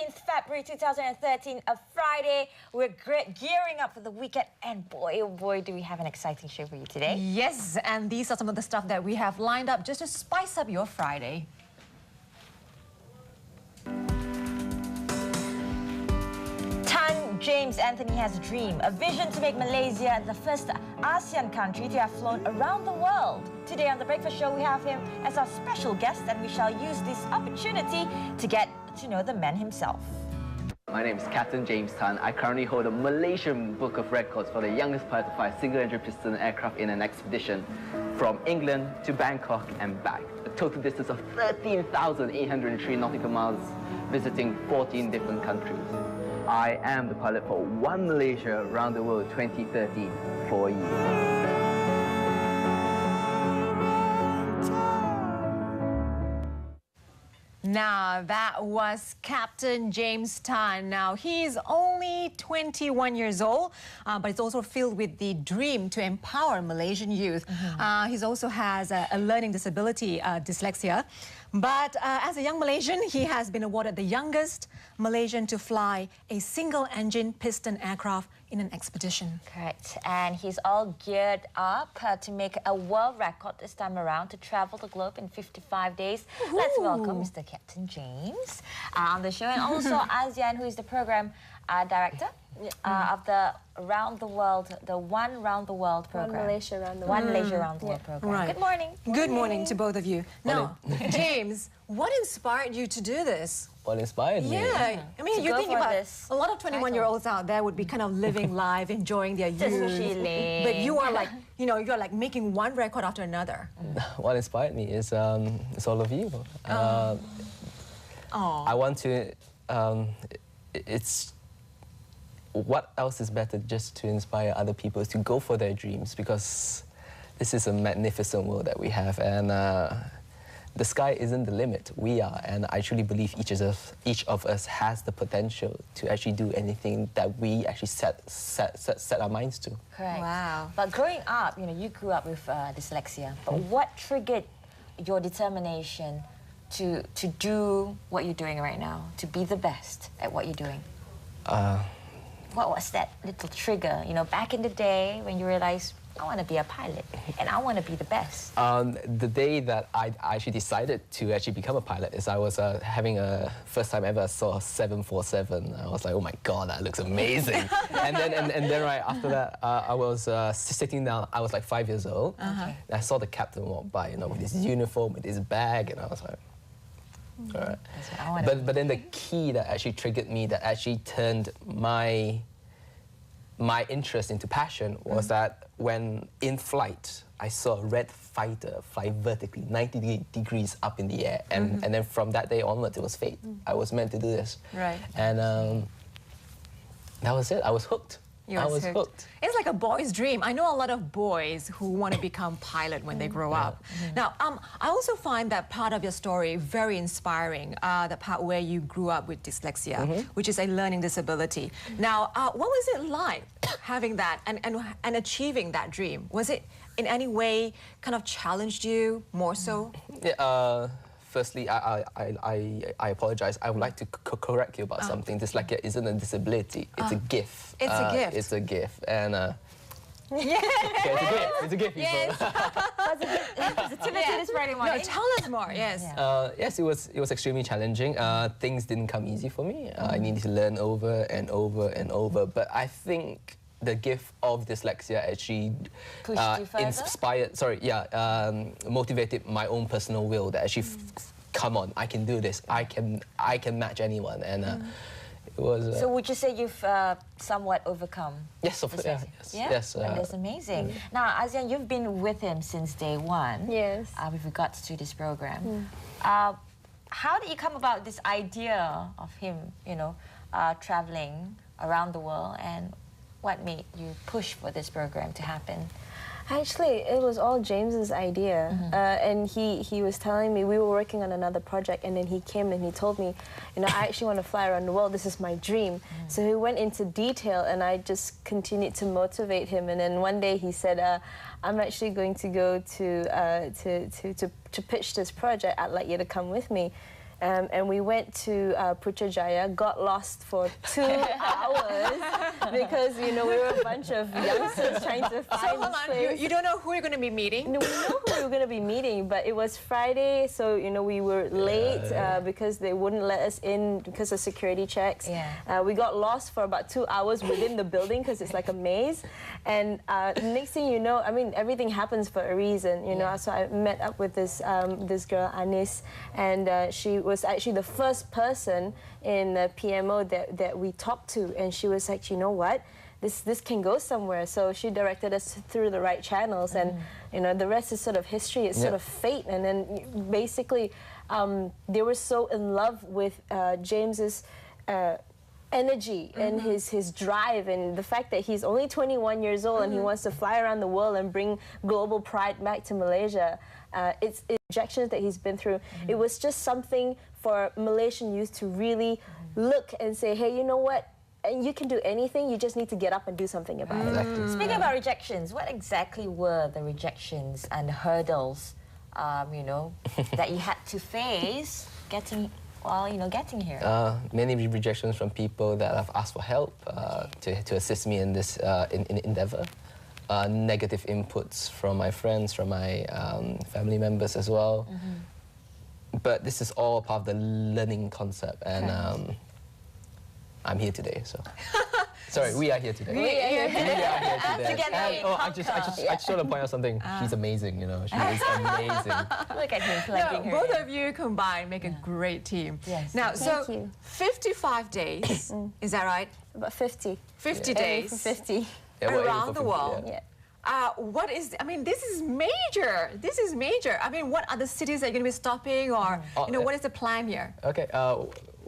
13th February 2013, a Friday. We're gearing up for the weekend, and boy, oh boy, do we have an exciting show for you today. Yes, and these are some of the stuff that we have lined up just to spice up your Friday. James Anthony has a dream, a vision to make Malaysia the first ASEAN country to have flown around the world. Today on The Breakfast Show, we have him as our special guest, and we shall use this opportunity to get to know the man himself. My name is Captain James Tan. I currently hold a Malaysian Book of Records for the youngest pilot to fly a single-engine piston aircraft in an expedition from England to Bangkok and back. A total distance of 13,803 nautical miles, visiting 14 different countries. I am the pilot for One Malaysia Around the World 2030 for you. Now, that was Captain James Tan. Now, he's only 21 years old, but he's also filled with the dream to empower Malaysian youth. He also has a learning disability, dyslexia. But as a young Malaysian, he has been awarded the youngest Malaysian to fly a single-engine piston aircraft in an expedition. Correct. And he's all geared up to make a world record this time around, to travel the globe in 55 days. Ooh. Let's welcome Mr. Captain James on the show, and also ASEAN, who is the program director of the Around the World, the One Round the World program. One Malaysia Around the World. One Malaysia Around the World program. Right. Good morning. Good morning to both of you. Now, James, what inspired you to do this? What inspired me? Yeah, I mean, you think about this a lot of 21-year-olds out there would be kind of living life, enjoying their youth. But you are like, you know, you're like making one record after another. What inspired me is all of you. I want to. It's what else is better just to inspire other people to go for their dreams, because this is a magnificent world that we have, and the sky isn't the limit. We are, and I truly believe each of us has the potential to actually do anything that we actually set our minds to. Correct. Wow. But growing up, you know, you grew up with dyslexia. But what triggered your determination to do what you're doing right now, to be the best at what you're doing? What was that little trigger, you know, back in the day when you realized, I want to be a pilot and I want to be the best? The day that I actually decided to actually become a pilot is I was having a first time ever I saw a 747. I was like, oh my God, that looks amazing. and then right after that, I was sitting down. I was like 5 years old. And I saw the captain walk by, you know, with his uniform, with his bag, and I was like, all right. But then the key that actually triggered me, that actually turned my interest into passion, was that when in flight, I saw a red fighter fly vertically 90 degrees up in the air. And then from that day onwards, it was fate. I was meant to do this. Right. And that was it. I was hooked. I was hooked. It's like a boy's dream. I know a lot of boys who want to become pilot when they grow up. Now, I also find that part of your story very inspiring, the part where you grew up with dyslexia, which is a learning disability. Now, what was it like having that and achieving that dream? Was it in any way kind of challenged you more so? Yeah, firstly, I apologize. I would like to correct you about something. Dyslexia isn't a disability. It's a gift. It's a gift. It's a gift. And Yeah. it's a gift, Yes. Positivity this Friday morning. No, tell us more, yes. Yes, it was extremely challenging. Things didn't come easy for me. I needed to learn over and over and over. But I think the gift of dyslexia actually motivated my own personal will, that actually come on, I can do this. I can match anyone. And it was. So would you say you've somewhat overcome? Yes, of course. Yes. That's amazing. Now, ASEAN, you've been with him since day one. Yes. With regards to this program. How did you come about this idea of him, you know, traveling around the world, and what made you push for this program to happen? Actually, it was all James's idea, and he was telling me, we were working on another project, and then he came and he told me, you know, I actually want to fly around the world. This is my dream. So he went into detail, and I just continued to motivate him. And then one day he said, I'm actually going to go to pitch this project. I'd like you to come with me. and we went to Putrajaya, got lost for 2 hours because, you know, we were a bunch of youngsters trying to find So hold on, you don't know who you're going to be meeting? No, we know who we were going to be meeting, but it was Friday, so, you know, we were late because they wouldn't let us in because of security checks. Yeah. We got lost for about 2 hours within the building because it's like a maze. And next thing you know, I mean, everything happens for a reason, you know. So I met up with this this girl, Anis, and she was actually the first person in the PMO that we talked to. And she was like, you know what? This can go somewhere. So she directed us through the right channels, and you know, the rest is sort of history. It's sort of fate. And then basically, they were so in love with James's energy and his drive, and the fact that he's only 21 years old and he wants to fly around the world and bring global pride back to Malaysia. It's rejections that he's been through. It was just something for Malaysian youth to really look and say, hey, you know what? And you can do anything, you just need to get up and do something about it. Speaking about rejections, what exactly were the rejections and hurdles, you know, that you had to face getting here? Many rejections from people that have asked for help to assist me in this in endeavor. Negative inputs from my friends, from my family members as well. But this is all part of the learning concept, and I'm here today, so. Sorry, we are here today. We are here today. Together. And, I just want to point out something. She's amazing, you know. She is amazing. Look at him plugging her both in. of you combined make a great team. Yes. Now, Thank you. 55 days, is that right? About 50. 50 Aiming days. for 50. Yeah, we're aiming Around for the 50, world. yeah. What is, I mean, this is major. This is major. I mean, what are the cities that you're going to be stopping, or, you know, what is the plan here? Okay,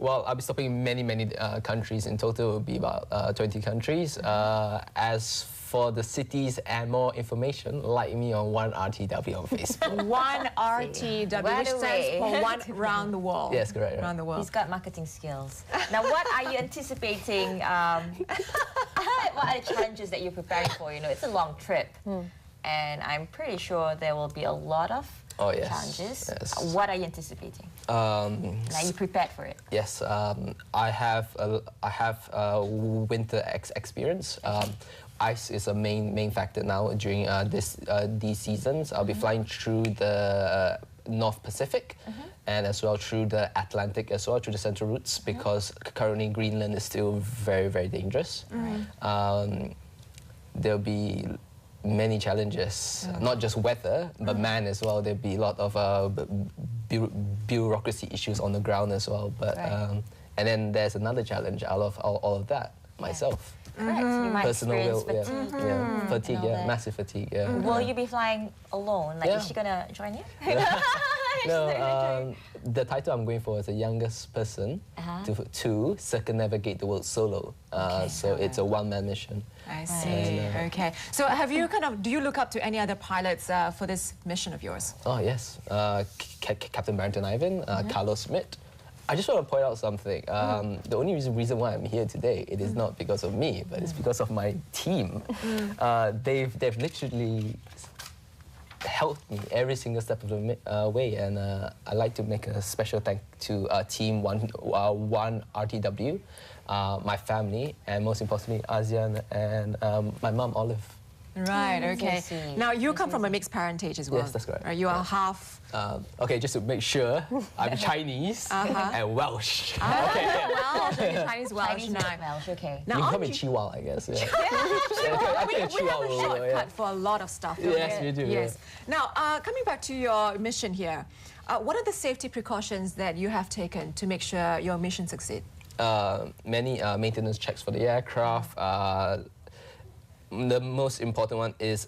well, I'll be stopping in many countries. In total, it will be about 20 countries. As for the cities and more information, like me on 1RTW on Facebook. 1RTW, Right which stands away. for one round the world. Yes, correct. Round the world. He's got marketing skills. Now, what are you anticipating? What are the challenges that you're preparing for? You know, it's a long trip, and I'm pretty sure there will be a lot of challenges. Yes. What are you anticipating? Are you prepared for it? Yes, I have winter experience. Ice is a main factor now during these seasons. I'll be flying through the North Pacific and as well through the Atlantic as well, through the central routes, because currently Greenland is still very dangerous. There'll be many challenges, not just weather, but man as well. There'll be a lot of bureaucracy issues on the ground as well. But and then there's another challenge out of all of that, myself. Correct. You might Personal experience will, fatigue. fatigue, and all that. massive fatigue. Will you be flying alone? Like, is she gonna join you? No, the title I'm going for is the youngest person to circumnavigate the world solo. So it's a one-man mission. I see. Okay. So have you do you look up to any other pilots for this mission of yours? Oh, yes. Captain Barrington Ivan, Carlos Schmidt. I just want to point out something. The only reason why I'm here today, it is not because of me, but it's because of my team. They've literally helped me every single step of the way, and I'd like to make a special thank to Team 1RTW, my family, and most importantly, ASEAN and my mum, Olive. Right, okay. Now, you come from a mixed parentage as well. Yes, that's correct. You are half... Okay, just to make sure, I'm Chinese and Welsh. Okay. Welsh, Chinese Welsh. Chinese Welsh, okay. You can call me Chihuahua, I guess. Yeah. We have a shortcut for a lot of stuff. Yes, we do. Yes. Now, coming back to your mission here, what are the safety precautions that you have taken to make sure your mission succeeds? Many maintenance checks for the aircraft. The most important one is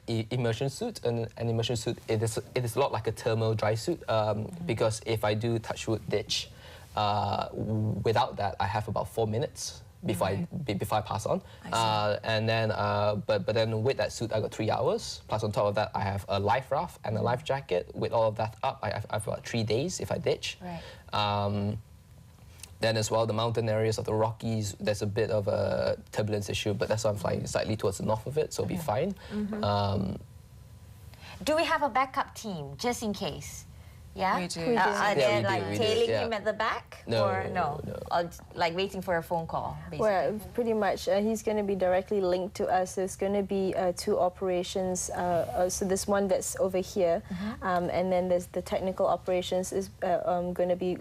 immersion suit. An immersion suit, it is a lot like a thermal dry suit, because if I do touch wood ditch, without that I have about 4 minutes before I pass on. And then, but then with that suit I got 3 hours. Plus on top of that I have a life raft and a life jacket. With all of that up, I've got 3 days if I ditch. Right. Then as well, the mountain areas of the Rockies, there's a bit of a turbulence issue, but that's why I'm flying slightly towards the north of it, so it'll be fine. Do we have a backup team, just in case? Yeah? We do. Are Yeah, they we do, like we do, tailing yeah. him at the back? No, Or no? no. Or like waiting for a phone call, basically? Well, pretty much, he's going to be directly linked to us. There's going to be 2 operations. So there's one that's over here, and then there's the technical operations is going to be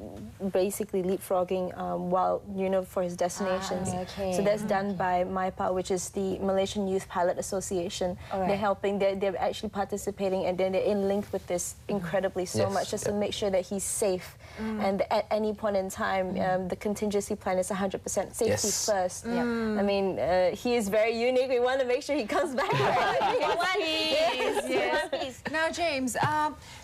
basically leapfrogging while, for his destinations. okay. So that's done by MYPA, which is the Malaysian Youth Pilot Association. All right. They're helping. They're actually participating, and then they're in link with this incredibly so Yes, much, just to make sure that he's safe. And at any point in time, the contingency plan is 100% safety Yes. first. I mean, he is very unique. We want to make sure he comes back. One piece. Yes. One piece. Now, James,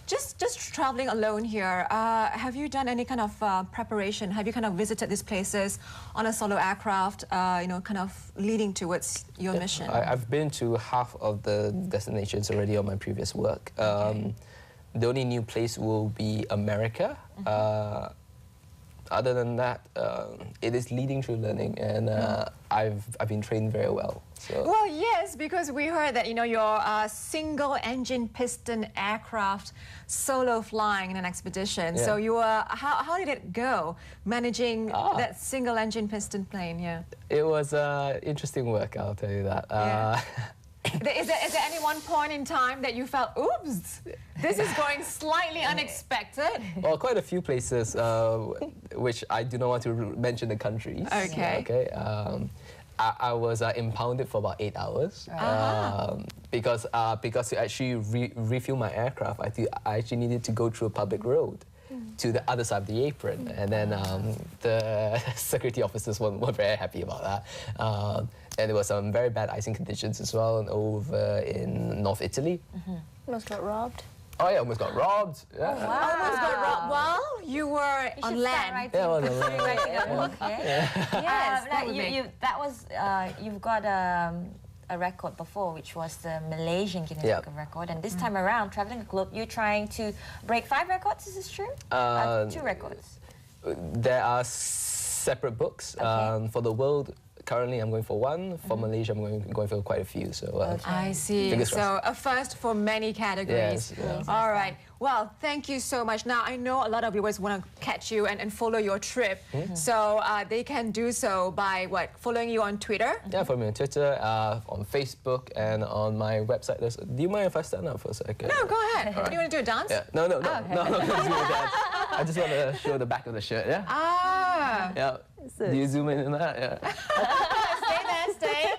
just traveling alone here, have you done any kind of preparation? Have you kind of visited these places on a solo aircraft, kind of leading towards your mission? I've been to half of the destinations already on my previous work. The only new place will be America. Other than that, it is leading through learning, and I've been trained very well. So. Well, yes, because we heard that your single-engine piston aircraft solo flying in an expedition. Yeah. So you were how did it go managing that single-engine piston plane? Yeah. It was interesting work, I'll tell you that. Yeah. Is there any one point in time that you felt, oops, this is going slightly unexpected? Well, quite a few places, which I do not want to mention the countries. Okay. Okay. I was impounded for about 8 hours because to actually refuel my aircraft, I actually needed to go through a public road to the other side of the apron, and then the security officers weren't very happy about that. And there were some very bad icing conditions as well over in North Italy. Almost got robbed. Oh yeah, almost got robbed. Yeah. Almost got robbed while you were on land. Yeah, well, on land. Writing a book, Yes, that would make... you've got a record before, which was the Malaysian Guinness Book of Record, and this time around, traveling the globe, you're trying to break 5 records. Is this true? 2 records. There are separate books for the world. Currently, I'm going for 1. For Malaysia, I'm going for quite a few. So I see. Fingers So crossed. a first for many categories. Yes, All right. Well, thank you so much. Now, I know a lot of viewers want to catch you and follow your trip. So they can do so by, following you on Twitter? Yeah, follow me on Twitter, on Facebook, and on my website. Do you mind if I stand up for a second? No, go ahead. Do you want to do a dance? Yeah. No, I'm not going to do that. I just want to show the back of the shirt, yeah? Yeah. Do you zoom in on that? Yeah. Stay there, stay.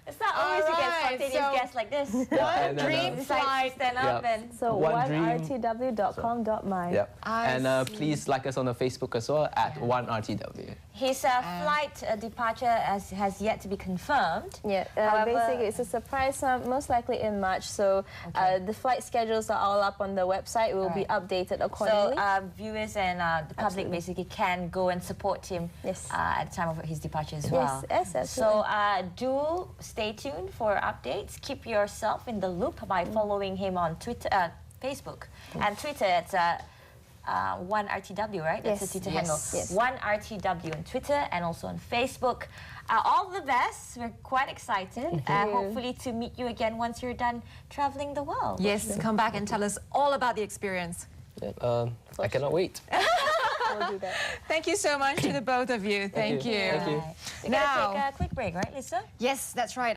It's not always you get spontaneous guests like this. And then, Dream flight. Stand up and... So One onertw.com.my. Yep. And please like us on the Facebook as well at 1RTW. His flight departure has yet to be confirmed. Yeah, However, basically it's a surprise, most likely in March. So the flight schedules are all up on the website. It will be updated accordingly. So viewers and the public basically can go and support him at the time of his departure as well. Yes, absolutely. So do stay tuned for updates. Keep yourself in the loop by following him on Twitter, Facebook, and Twitter. It's 1RTW, right? That's the Twitter handle. Yes. 1RTW on Twitter and also on Facebook. All the best. We're quite excited. Hopefully to meet you again once you're done traveling the world. Yes, come back and tell us all about the experience. Yep. I cannot wait. We'll do that. Thank you so much to the both of you. Thank you. Thank you. We're going to take a quick break, right, Lisa? Yes, that's right.